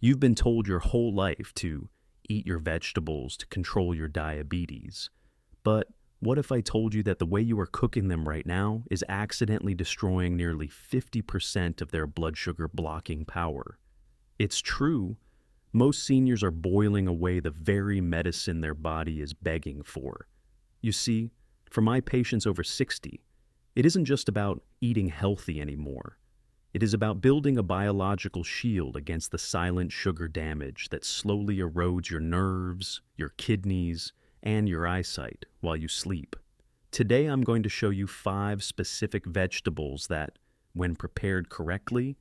You've been told your whole life to eat your vegetables to control your diabetes. But what if I told you that the way you are cooking them right now is accidentally destroying nearly 50% of their blood sugar blocking power? It's true. Most seniors are boiling away the very medicine their body is begging for. You see, for my patients over 60, it isn't just about eating healthy anymore. It is about building a biological shield against the silent sugar damage that slowly erodes your nerves, your kidneys, and your eyesight while you sleep. Today I'm going to show you 5 specific vegetables that, when prepared correctly,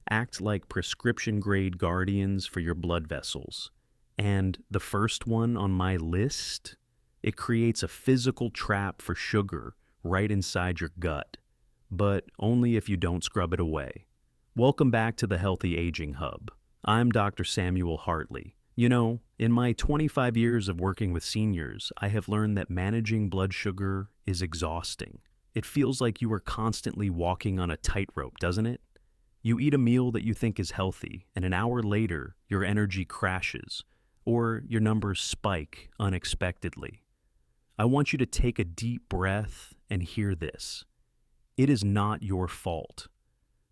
act like prescription-grade guardians for your blood vessels. And the first one on my list, it creates a physical trap for sugar right inside your gut, but only if you don't scrub it away. Welcome back to the Healthy Aging Hub. I'm Dr. Samuel Hartley. You know, in my 25 years of working with seniors, I have learned that managing blood sugar is exhausting. It feels like you are constantly walking on a tightrope, doesn't it? You eat a meal that you think is healthy, and an hour later, your energy crashes, or your numbers spike unexpectedly. I want you to take a deep breath and hear this. It is not your fault.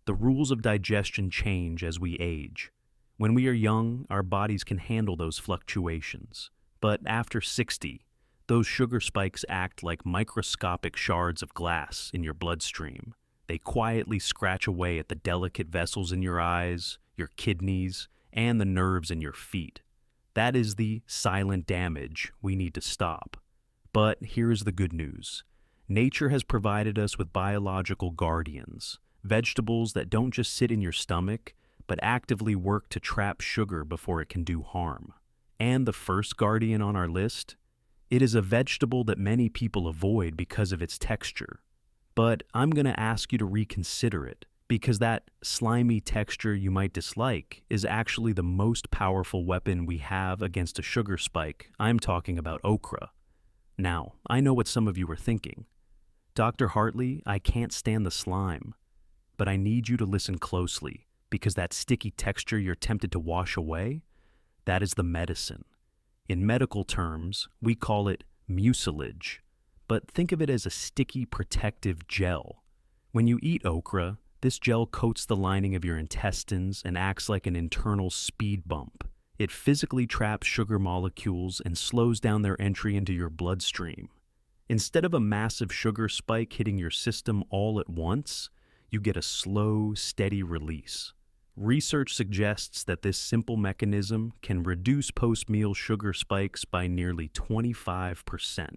The rules of digestion change as we age. When we are young, our bodies can handle those fluctuations. But after 60, those sugar spikes act like microscopic shards of glass in your bloodstream. They quietly scratch away at the delicate vessels in your eyes, your kidneys, and the nerves in your feet. That is the silent damage we need to stop. But here's the good news. Nature has provided us with biological guardians, vegetables that don't just sit in your stomach, but actively work to trap sugar before it can do harm. And the first guardian on our list? It is a vegetable that many people avoid because of its texture. But I'm going to ask you to reconsider it, because that slimy texture you might dislike is actually the most powerful weapon we have against a sugar spike. I'm talking about okra. Now, I know what some of you are thinking. Dr. Hartley, I can't stand the slime. But I need you to listen closely, because that sticky texture you're tempted to wash away, that is the medicine. In medical terms, we call it mucilage, but think of it as a sticky protective gel. When you eat okra, this gel coats the lining of your intestines and acts like an internal speed bump. It physically traps sugar molecules and slows down their entry into your bloodstream. Instead of a massive sugar spike hitting your system all at once, you get a slow, steady release. Research suggests that this simple mechanism can reduce post-meal sugar spikes by nearly 25%.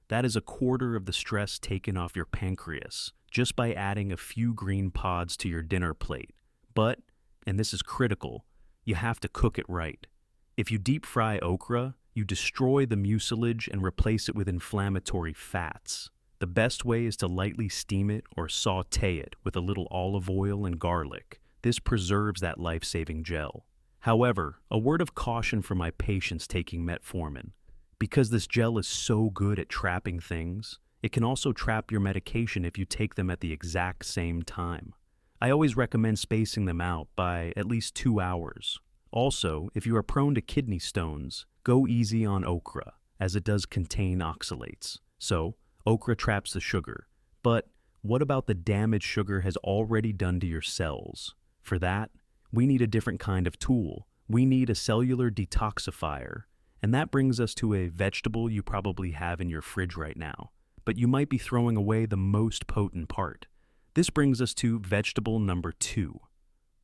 That is a quarter of the stress taken off your pancreas just by adding a few green pods to your dinner plate. But, and this is critical, you have to cook it right. If you deep fry okra, you destroy the mucilage and replace it with inflammatory fats. The best way is to lightly steam it or saute it with a little olive oil and garlic. This preserves that life-saving gel. However, a word of caution for my patients taking metformin. Because this gel is so good at trapping things, it can also trap your medication if you take them at the exact same time. I always recommend spacing them out by at least 2 hours. Also, if you are prone to kidney stones, go easy on okra, as it does contain oxalates. So, okra traps the sugar. But what about the damage sugar has already done to your cells? For that, we need a different kind of tool. We need a cellular detoxifier. And that brings us to a vegetable you probably have in your fridge right now. But you might be throwing away the most potent part. This brings us to vegetable number 2,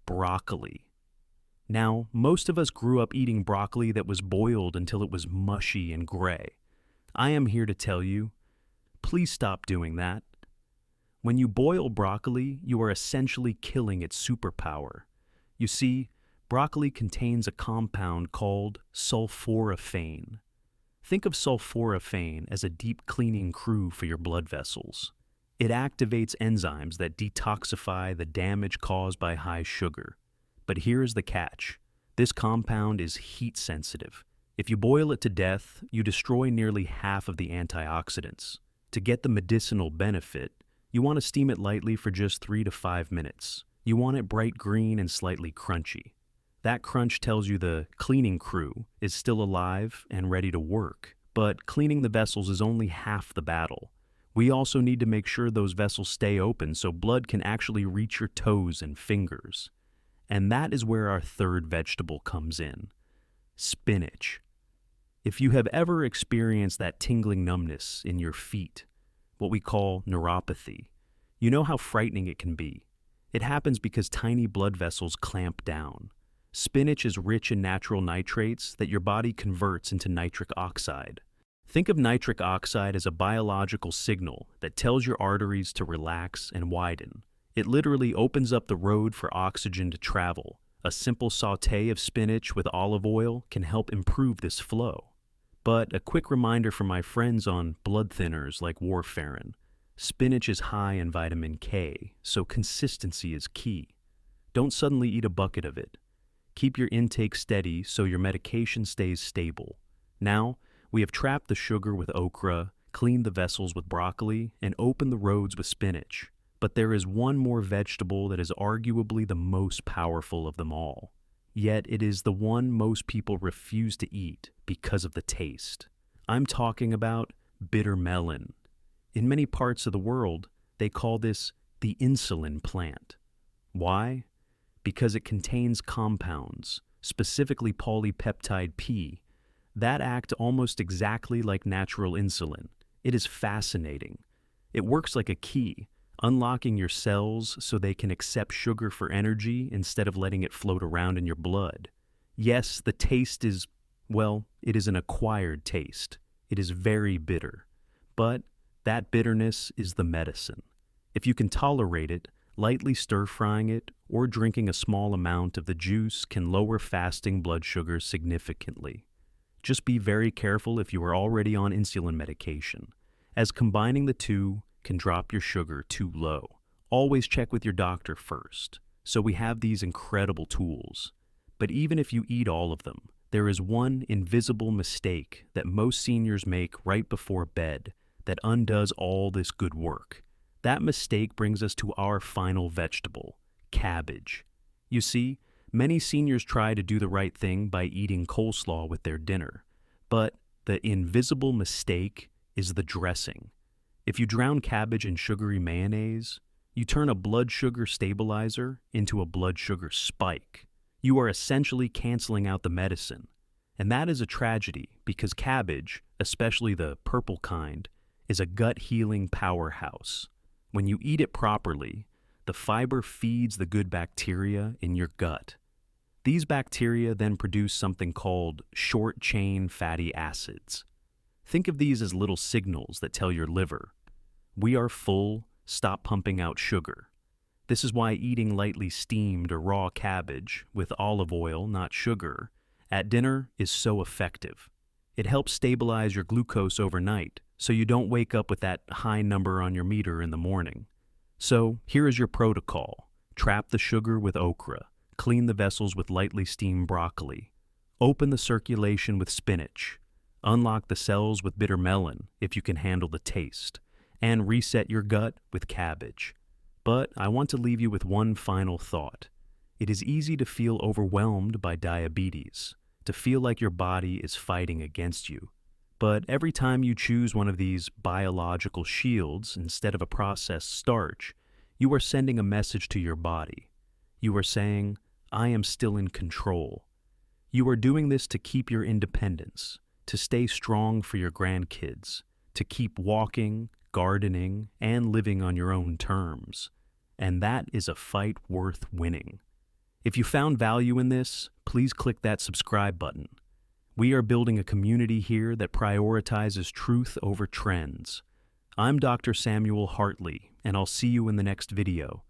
broccoli. Now, most of us grew up eating broccoli that was boiled until it was mushy and gray. I am here to tell you, please stop doing that. When you boil broccoli, you are essentially killing its superpower. You see, broccoli contains a compound called sulforaphane. Think of sulforaphane as a deep cleaning crew for your blood vessels. It activates enzymes that detoxify the damage caused by high sugar. But here is the catch. This compound is heat sensitive. If you boil it to death, you destroy nearly half of the antioxidants. To get the medicinal benefit, you want to steam it lightly for just 3 to 5 minutes. You want it bright green and slightly crunchy. That crunch tells you the cleaning crew is still alive and ready to work. But cleaning the vessels is only half the battle. We also need to make sure those vessels stay open so blood can actually reach your toes and fingers. And that is where our third vegetable comes in: spinach. If you have ever experienced that tingling numbness in your feet, what we call neuropathy, you know how frightening it can be. It happens because tiny blood vessels clamp down. Spinach is rich in natural nitrates that your body converts into nitric oxide. Think of nitric oxide as a biological signal that tells your arteries to relax and widen. It literally opens up the road for oxygen to travel. A simple sauté of spinach with olive oil can help improve this flow. But a quick reminder for my friends on blood thinners like warfarin: spinach is high in vitamin K, so consistency is key. Don't suddenly eat a bucket of it. Keep your intake steady so your medication stays stable. Now, we have trapped the sugar with okra, cleaned the vessels with broccoli, and opened the roads with spinach. But there is one more vegetable that is arguably the most powerful of them all. Yet it is the one most people refuse to eat because of the taste. I'm talking about bitter melon. In many parts of the world, they call this the insulin plant. Why? Because it contains compounds, specifically polypeptide P, that act almost exactly like natural insulin. It is fascinating. It works like a key, unlocking your cells so they can accept sugar for energy instead of letting it float around in your blood. Yes, the taste is, well, it is an acquired taste. It is very bitter. But that bitterness is the medicine. If you can tolerate it, lightly stir-frying it or drinking a small amount of the juice can lower fasting blood sugars significantly. Just be very careful if you are already on insulin medication, as combining the two can drop your sugar too low. Always check with your doctor first. So we have these incredible tools. But even if you eat all of them, there is one invisible mistake that most seniors make right before bed that undoes all this good work. That mistake brings us to our final vegetable: cabbage. You see, many seniors try to do the right thing by eating coleslaw with their dinner. But the invisible mistake is the dressing. If you drown cabbage in sugary mayonnaise, you turn a blood sugar stabilizer into a blood sugar spike. You are essentially canceling out the medicine. And that is a tragedy because cabbage, especially the purple kind, is a gut-healing powerhouse. When you eat it properly, the fiber feeds the good bacteria in your gut. These bacteria then produce something called short-chain fatty acids. Think of these as little signals that tell your liver, we are full, stop pumping out sugar. This is why eating lightly steamed or raw cabbage, with olive oil, not sugar, at dinner is so effective. It helps stabilize your glucose overnight, so you don't wake up with that high number on your meter in the morning. So here is your protocol. Trap the sugar with okra. Clean the vessels with lightly steamed broccoli. Open the circulation with spinach. Unlock the cells with bitter melon if you can handle the taste. And reset your gut with cabbage. But I want to leave you with one final thought. It is easy to feel overwhelmed by diabetes, to feel like your body is fighting against you. But every time you choose one of these biological shields instead of a processed starch, you are sending a message to your body. You are saying, I am still in control. You are doing this to keep your independence, to stay strong for your grandkids, to keep walking, gardening, and living on your own terms. And that is a fight worth winning. If you found value in this, please click that subscribe button. We are building a community here that prioritizes truth over trends. I'm Dr. Samuel Hartley, and I'll see you in the next video.